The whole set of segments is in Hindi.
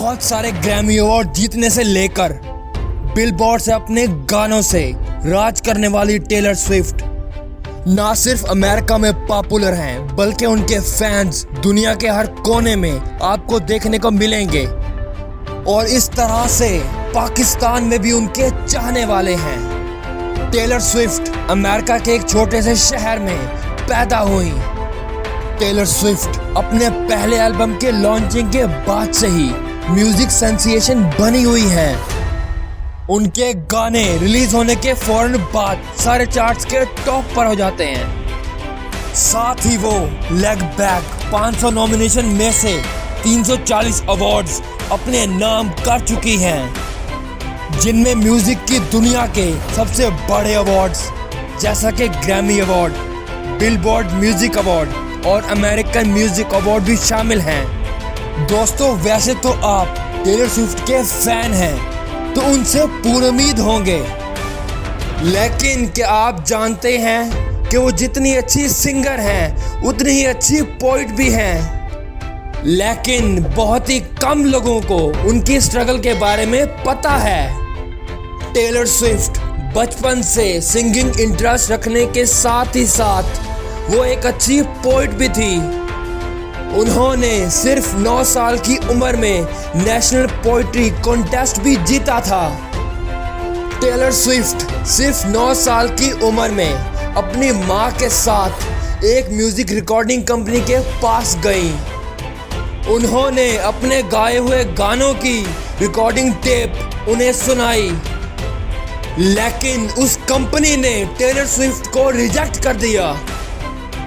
बहुत सारे ग्रैमी अवार्ड जीतने से लेकर बिलबोर्ड से अपने गानों से राज करने वाली टेलर स्विफ्ट ना सिर्फ अमेरिका में पॉपुलर हैं बल्कि उनके फैंस दुनिया के हर कोने में आपको देखने को मिलेंगे। और इस तरह से पाकिस्तान में भी उनके चाहने वाले हैं। टेलर स्विफ्ट अमेरिका के एक छोटे से शहर में पैदा हुई। टेलर स्विफ्ट अपने पहले एल्बम के लॉन्चिंग के बाद से ही म्यूजिक सेंसेशन बनी हुई है। उनके गाने रिलीज होने के फौरन बाद सारे चार्ट्स के टॉप पर हो जाते हैं। साथ ही वो लेग बैक 500 नॉमिनेशन में से 340 अवार्ड्स अपने नाम कर चुकी हैं, जिनमें म्यूजिक की दुनिया के सबसे बड़े अवार्ड्स जैसा कि Grammy award, billboard music award और अमेरिकन म्यूजिक अवार्ड भी शामिल हैं। दोस्तों, वैसे तो आप टेलर स्विफ्ट के फैन हैं तो उनसे पूरी उम्मीद होंगे, लेकिन क्या आप जानते हैं कि वो जितनी अच्छी सिंगर हैं उतनी ही अच्छी पोइट भी हैं। लेकिन बहुत ही कम लोगों को उनकी स्ट्रगल के बारे में पता है। टेलर स्विफ्ट बचपन से सिंगिंग इंटरेस्ट रखने के साथ ही साथ वो एक अच्छी पोइट भी थी। उन्होंने सिर्फ 9 साल की उम्र में नेशनल पोइट्री कॉन्टेस्ट भी जीता था। टेलर स्विफ्ट सिर्फ 9 साल की उम्र में अपनी माँ के साथ एक म्यूजिक रिकॉर्डिंग कंपनी के पास गई। उन्होंने अपने गाए हुए गानों की रिकॉर्डिंग टेप उन्हें सुनाई, लेकिन उस कंपनी ने टेलर स्विफ्ट को रिजेक्ट कर दिया।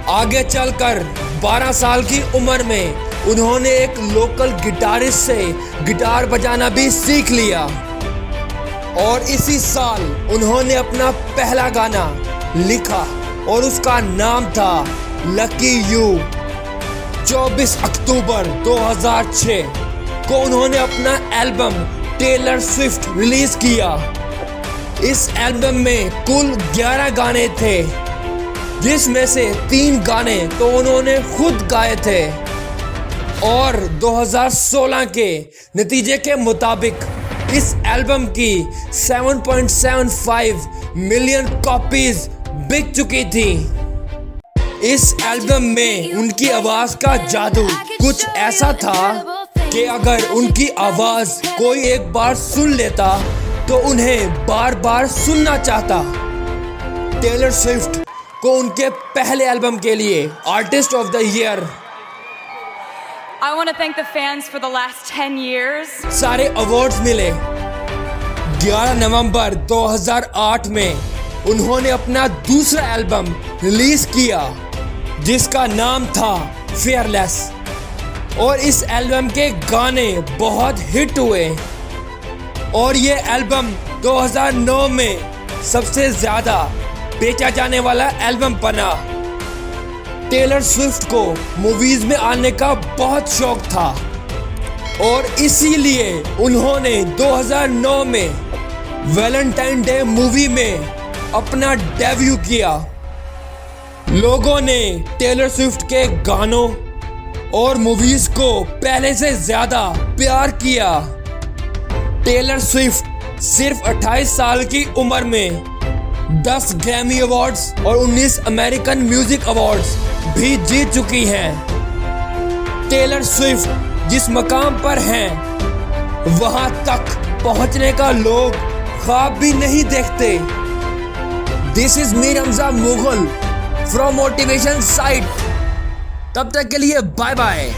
आगे चलकर 12 साल की उम्र में उन्होंने एक लोकल गिटारिस्ट से गिटार बजाना भी सीख लिया और इसी साल उन्होंने अपना पहला गाना लिखा और उसका नाम था लकी यू। 24 अक्टूबर 2006 को उन्होंने अपना एल्बम टेलर स्विफ्ट रिलीज किया। इस एल्बम में कुल 11 गाने थे, जिसमें से 3 गाने तो उन्होंने खुद गाए थे। और 2016 के नतीजे के मुताबिक इस एल्बम की 7.75 मिलियन कॉपीज बिक चुकी थी। इस एल्बम में उनकी आवाज का जादू कुछ ऐसा था कि अगर उनकी आवाज कोई एक बार सुन लेता तो उन्हें बार बार सुनना चाहता। टेलर स्विफ्ट को उनके पहले एल्बम के लिए artist of the year, I want to thank the fans for the last 10 years. सारे अवार्ड्स मिले। 11 नवंबर 2008 में उन्होंने अपना दूसरा एल्बम रिलीज किया जिसका नाम था फेयरलेस, और इस एल्बम के गाने बहुत हिट हुए और ये एल्बम 2009 में सबसे ज्यादा बेचा जाने वाला एल्बम बना। टेलर स्विफ्ट को मूवीज में आने का बहुत शौक था और इसीलिए उन्होंने 2009 में वैलेंटाइन डे मूवी में अपना डेब्यू किया। लोगों ने टेलर स्विफ्ट के गानों और मूवीज को पहले से ज्यादा प्यार किया। टेलर स्विफ्ट सिर्फ 28 साल की उम्र में 10 ग्रैमी अवार्ड्स और 19 अमेरिकन म्यूजिक अवार्ड्स भी जीत चुकी हैं। टेलर स्विफ्ट जिस मकाम पर हैं वहां तक पहुंचने का लोग ख्वाब भी नहीं देखते। This is me Ramza Mughal from motivation site. तब तक के लिए बाय बाय।